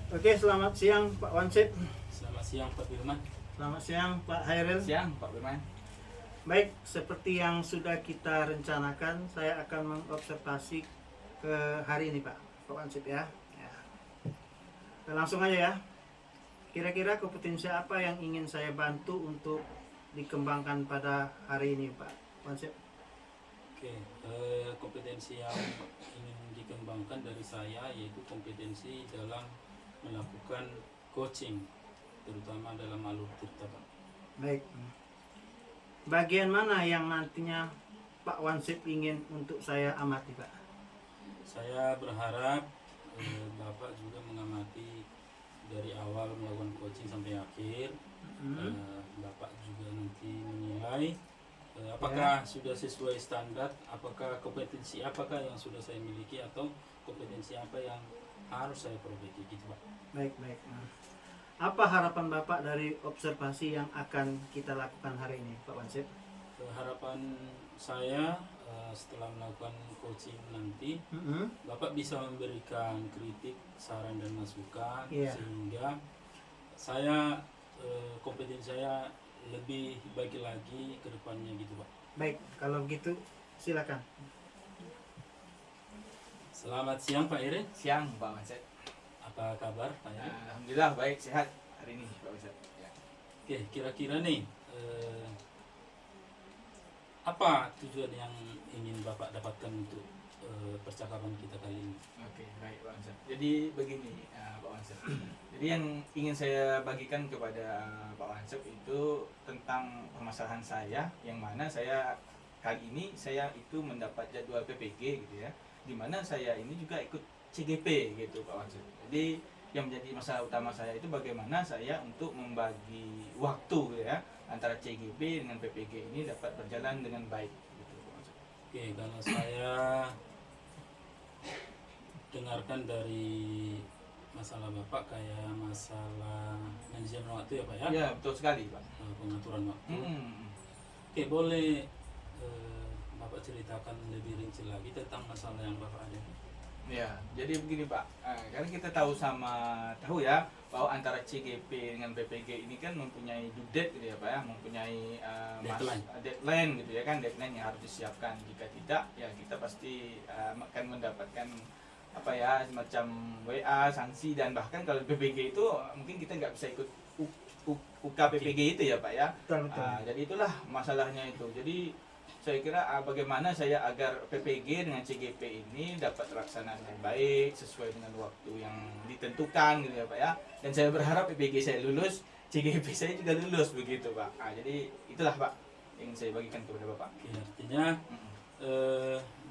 Oke, selamat siang Pak Wansip. Selamat siang Pak Firman. Selamat siang Pak Hairil. Siang Pak Firman. Baik, seperti yang sudah kita rencanakan, saya akan mengobservasi ke hari ini Pak Wansip ya. Langsung aja ya. Kira-kira kompetensi apa yang ingin saya bantu untuk dikembangkan pada hari ini Pak Wansip? Oke, kompetensi yang ingin dikembangkan dari saya yaitu kompetensi dalam melakukan coaching, terutama dalam alur tirta Pak. Baik. Bagian mana yang nantinya Pak Wansip ingin untuk saya amati Pak? Saya berharap Bapak juga mengamati dari awal melakukan coaching sampai akhir. Bapak juga nanti menilai apakah sudah sesuai standar, apakah kompetensi apakah yang sudah saya miliki atau kompetensi apa yang harus saya perbaiki gitu Pak. Baik. Apa harapan Bapak dari observasi yang akan kita lakukan hari ini Pak Wansip? Harapan saya setelah melakukan coaching nanti Bapak bisa memberikan kritik, saran dan masukan sehingga saya kompetensi saya lebih baik lagi ke depannya gitu Pak. Baik, kalau begitu silakan. Selamat siang Pak Ire. Siang Pak Wansip. Apa kabar Pak Ire? Alhamdulillah baik, sehat hari ini Pak Wansip. Ya. Oke, kira-kira nih apa tujuan yang ingin Bapak dapatkan untuk percakapan kita kali ini? Oke, baik Pak Wansip. Jadi begini Pak Wansip. Jadi yang ingin saya bagikan kepada Pak Wansip itu tentang permasalahan saya, yang mana saya kali ini saya itu mendapat jadwal PPG gitu ya, di mana saya ini juga ikut CGP gitu Pak Wansip. Jadi yang menjadi masalah utama saya itu bagaimana saya untuk membagi waktu ya antara CGP dengan PPG ini dapat berjalan dengan baik gitu Pak Wansip. Oke, kalau saya dengarkan dari masalah Bapak kayak masalah manajemen waktu ya Pak ya? Ya betul sekali Pak. Pengaturan waktu. Hmm. Oke, boleh Bapak ceritakan lebih rinci lagi tentang masalah yang Bapak ada? Ya, jadi begini Pak, karena kita tahu ya bahwa antara CGP dengan PPG ini kan mempunyai due date gitu ya Pak ya, mempunyai deadline gitu ya kan, deadline yang harus disiapkan. Jika tidak, ya kita pasti akan mendapatkan apa ya semacam WA, sanksi, dan bahkan kalau PPG itu mungkin kita nggak bisa ikut UK PPG itu ya Pak ya. Betul. Jadi itulah masalahnya itu. Jadi saya kira bagaimana saya agar PPG dengan CGP ini dapat terlaksana dengan baik sesuai dengan waktu yang ditentukan gitu ya Pak ya. Dan saya berharap PPG saya lulus, CGP saya juga lulus begitu Pak. Jadi itulah Pak yang saya bagikan kepada Bapak. Oke, artinya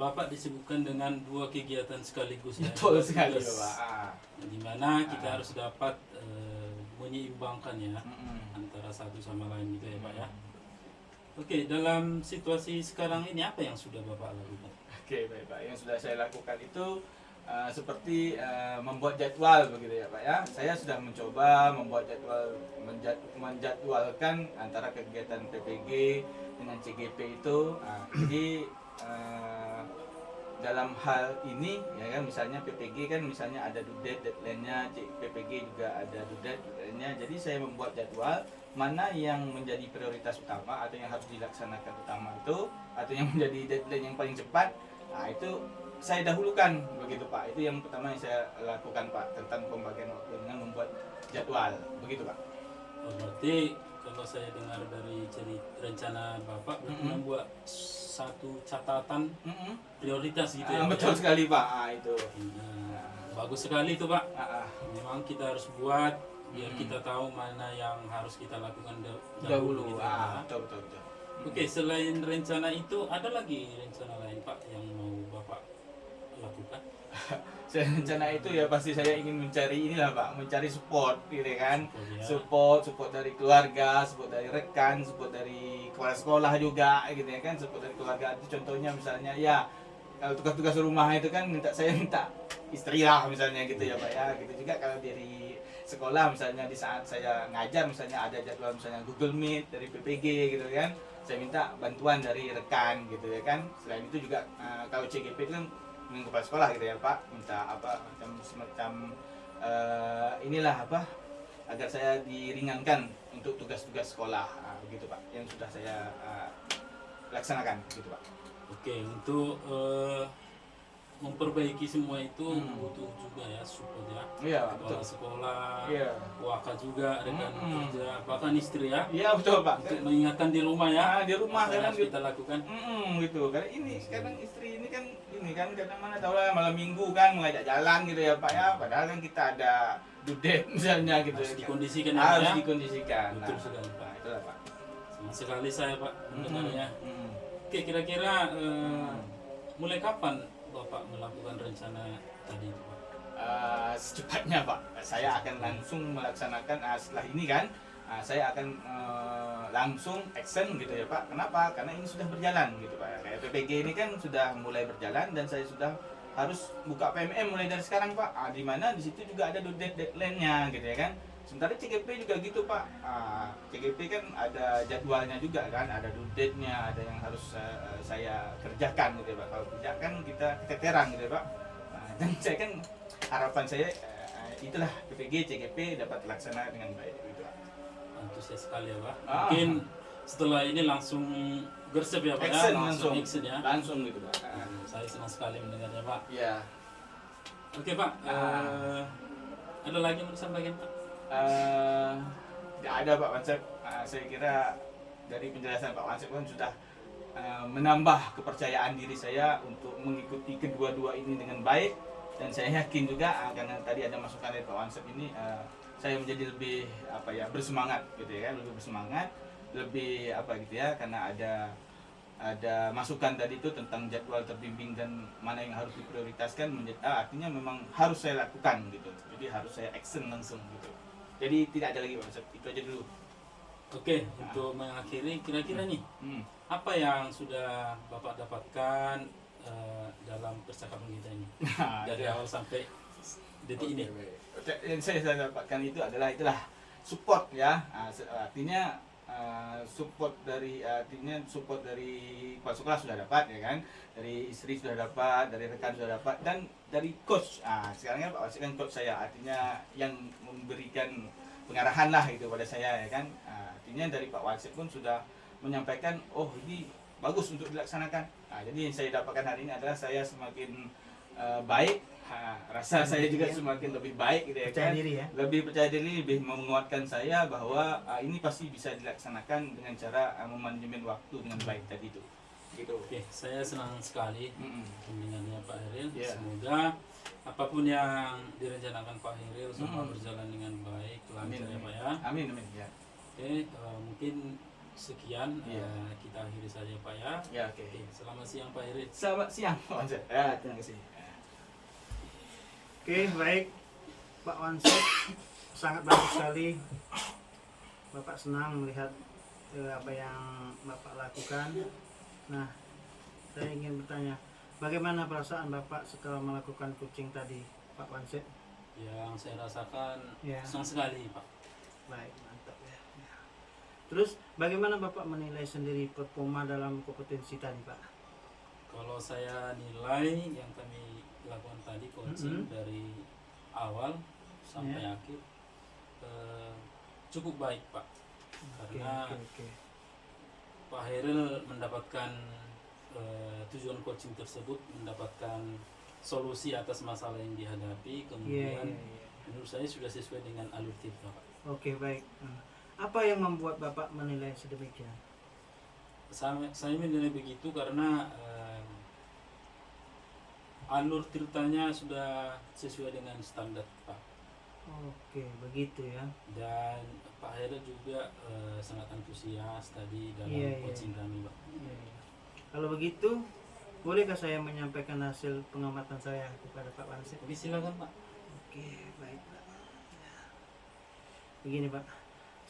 Bapak disebutkan dengan dua kegiatan sekaligus ya. Betul sekali Bapak. Di mana kita harus dapat menyeimbangkan ya antara satu sama lain gitu ya Pak ya. Oke, dalam situasi sekarang ini apa yang sudah Bapak lakukan? Oke, baik Pak. Yang sudah saya lakukan itu seperti membuat jadwal begitu ya Pak ya. Saya sudah mencoba membuat jadwal, menjadwalkan antara kegiatan PPG dengan CGP itu. Jadi dalam hal ini ya kan, misalnya PPG kan misalnya ada due date deadline-nya, PPG juga ada due date deadline-nya. Jadi saya membuat jadwal mana yang menjadi prioritas utama atau yang harus dilaksanakan utama itu, atau yang menjadi deadline yang paling cepat. Nah, itu saya dahulukan begitu Pak. Itu yang pertama yang saya lakukan Pak, tentang pembagian waktu dengan membuat jadwal. Begitu Pak. Oh, berarti kalau saya dengar dari rencana Bapak membuat satu catatan prioritas gitu ya. Betul sekali Pak. Itu. Bagus sekali itu Pak. Memang kita harus buat biar kita tahu mana yang harus kita lakukan dahulu gitu ya. Betul. Oke, selain rencana itu ada lagi rencana lain Pak yang mau Bapak lakukan? Saya rencana itu ya pasti saya ingin mencari inilah Pak, mencari support gitu kan. Ya. Support dari keluarga, support dari rekan, support dari kepala sekolah juga gitu ya kan. Support dari keluarga itu contohnya misalnya ya kalau tugas-tugas rumah itu kan saya minta istri lah misalnya gitu ya Pak ya. Gitu juga kalau dari sekolah misalnya di saat saya ngajar misalnya ada jadwal misalnya Google Meet dari PPG gitu kan. Saya minta bantuan dari rekan gitu ya kan. Selain itu juga kalau CGP itu kan dengan kepala sekolah gitu ya Pak, minta apa semacam inilah apa, agar saya diringankan untuk tugas-tugas sekolah, begitu Pak, yang sudah saya laksanakan, gitu Pak. Oke, untuk memperbaiki semua itu butuh juga ya support ya. Iya, Kepala betul. sekolah, Iya. waka juga, rekan kerja, bahkan istri ya. Iya betul Pak. Untuk mengingatkan di rumah ya. Di rumah apa yang kadang harus kita lakukan. gitu. Karena ini kadang istri ini kan kadang mana tahu lah malam minggu kan mengajak jalan gitu ya Pak ya. Padahal kan kita ada due date misalnya gitu. Harus ya. dikondisikan Harus ya. dikondisikan. Betul sekali, Pak. Itulah Pak. Senang sekali saya Pak mendengarnya. Mm-mm. Oke, kira-kira mulai kapan Bapak melakukan rencana tadi itu, Pak? Secepatnya Pak, saya akan langsung melaksanakan setelah ini kan, saya akan langsung action gitu ya Pak. Kenapa? Karena ini sudah berjalan gitu Pak. Kayak PPG ini kan sudah mulai berjalan dan saya sudah harus buka PMM mulai dari sekarang Pak. Di mana di situ juga ada deadline-nya gitu ya kan. Sementara CGP juga gitu Pak. CGP kan ada jadwalnya juga kan, ada due date-nya, ada yang harus saya kerjakan gitu ya Pak. Kalau tidak kan kita keteteran gitu ya Pak. Dan saya kan harapan saya itulah PPG CGP dapat terlaksana dengan baik gitu Pak. Antusias sekali ya Pak. Mungkin setelah ini langsung gersep ya Pak ya, langsung action ya. Langsung gitu Pak. Saya senang sekali mendengarnya Pak. Iya. Oke Pak, ada lagi yang mau disampaikan Pak? Tidak ada Pak Wansep. Saya kira dari penjelasan Pak Wansep kan sudah menambah kepercayaan diri saya untuk mengikuti kedua-dua ini dengan baik, dan saya yakin juga karena tadi ada masukan dari Pak Wansep ini, saya menjadi lebih bersemangat gitu ya, lebih bersemangat, lebih gitu ya, karena ada masukan tadi itu tentang jadwal terbimbing dan mana yang harus diprioritaskan, artinya memang harus saya lakukan gitu, jadi harus saya action langsung gitu. Jadi tidak ada lagi Pak Wansep, itu aja dulu. Oke, untuk mengakhiri kira-kira nih apa yang sudah Bapak dapatkan dalam percakapan kita ini dari awal sampai detik ini? Yang saya dapatkan itu adalah itulah support ya. Artinya support dari kepala sekolah sudah dapat ya kan, dari istri sudah dapat, dari rekan sudah dapat, dan dari coach. Sekarang kan Pak Wasit kan coach saya, artinya yang memberikan pengarahan lah itu pada saya ya kan. Artinya dari Pak Wasit pun sudah menyampaikan, oh ini bagus untuk dilaksanakan. Jadi yang saya dapatkan hari ini adalah saya semakin baik, rasa saya juga semakin lebih baik gitu ya Percaya kan. diri ya. Lebih percaya diri, lebih menguatkan saya bahwa ini pasti bisa dilaksanakan dengan cara memanajemen waktu dengan baik tadi itu. Gitu. Oke, saya senang sekali mendengarnya Pak Heril. Yeah. Semoga apapun yang direncanakan Pak Heril semua berjalan dengan baik, lancar ya Pak ya. Amin amin ya. Oke, mungkin sekian kita akhiri saja Pak ya. Ya oke. Oke, selamat siang Pak Heril. Selamat siang Pak Wansep. Ya, terima kasih. Oke, baik Pak Wansep, sangat bagus sekali. Bapak senang melihat apa yang Bapak lakukan. Nah, saya ingin bertanya, bagaimana perasaan Bapak setelah melakukan coaching tadi, Pak Wansep? Yang saya rasakan Ya. senang sekali Pak. Baik, mantap ya. Ya. Terus, bagaimana Bapak menilai sendiri performa dalam kompetensi tadi, Pak? Kalau saya nilai yang kami lakukan tadi coaching dari awal sampai akhir cukup baik Pak, karena Oke. Pak Heril mendapatkan tujuan coaching tersebut, mendapatkan solusi atas masalah yang dihadapi, kemudian menurut saya sudah sesuai dengan alur tirta Pak. Oke, baik. Apa yang membuat Bapak menilai sedemikian? Saya menilai begitu karena alur tirtanya sudah sesuai dengan standar Pak. Oke, begitu ya. Dan Pak Heril juga sangat antusias tadi dalam coaching kami Pak. Iya. Kalau begitu, bolehkah saya menyampaikan hasil pengamatan saya kepada Pak Wansep? Oke, silakan Pak. Oke, baik Pak. Begini Pak,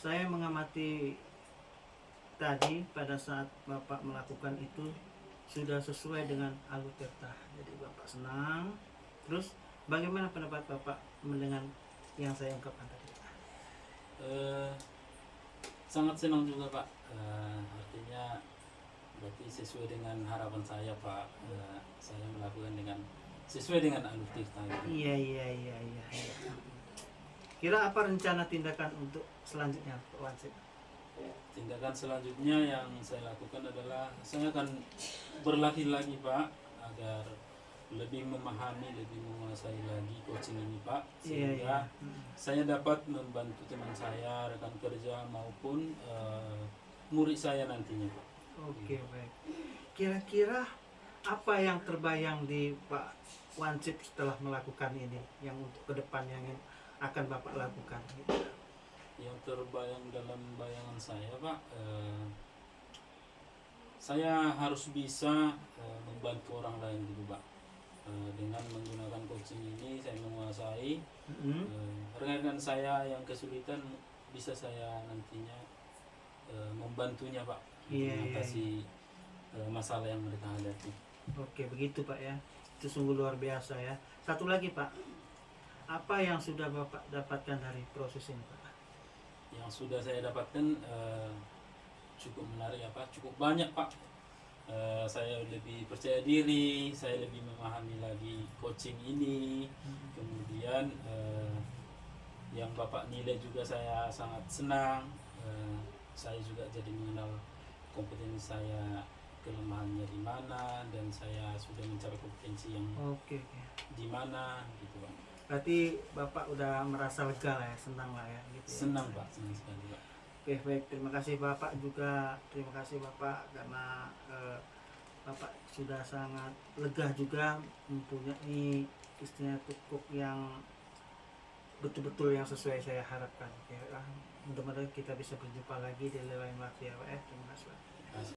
saya mengamati tadi pada saat Bapak melakukan itu sudah sesuai dengan alur tirta. Jadi Bapak senang. Terus bagaimana pendapat Bapak mendengar yang saya ungkapkan tadi? Sangat senang juga Pak. Artinya berarti sesuai dengan harapan saya Pak. Saya melakukan dengan sesuai dengan alur tirta gitu. Iya. Kira apa rencana tindakan untuk selanjutnya Pak Wansip? Tindakan selanjutnya yang saya lakukan adalah saya akan berlatih lagi Pak, agar lebih memahami, lebih menguasai lagi coaching ini Pak, sehingga saya dapat membantu teman saya, rekan kerja maupun murid saya nantinya Pak. Oke, baik. Kira-kira apa yang terbayang di Pak Wansip setelah melakukan ini, yang untuk ke depan yang akan Bapak lakukan? Yang terbayang dalam bayangan saya Pak, saya harus bisa membantu orang lain gitu Pak. Dengan menggunakan coaching ini saya menguasai, rekan-rekan saya yang kesulitan bisa saya nantinya membantunya Pak, mengatasi masalah yang mereka hadapi. Oke, begitu Pak ya. Itu sungguh luar biasa ya. Satu lagi Pak, apa yang sudah Bapak dapatkan dari proses ini Pak? Yang sudah saya dapatkan cukup menarik ya Pak, cukup banyak Pak. Saya lebih percaya diri, saya lebih memahami lagi coaching ini. Kemudian yang Bapak nilai juga saya sangat senang. Saya juga jadi mengenal kompetensi saya, kelemahannya di mana, dan saya sudah mencapai kompetensi yang Oke. di mana gitu Pak. Berarti Bapak udah merasa lega lah ya, senang lah ya gitu ya. Senang Pak, senang sekali Pak. Oke, baik. Terima kasih Bapak juga. Terima kasih Bapak karena Bapak sudah sangat lega juga mempunyai istilahnya pupuk yang betul-betul yang sesuai saya harapkan. Oke, mudah-mudahan kita bisa berjumpa lagi di lain waktu ya Pak ya. Terima kasih Pak.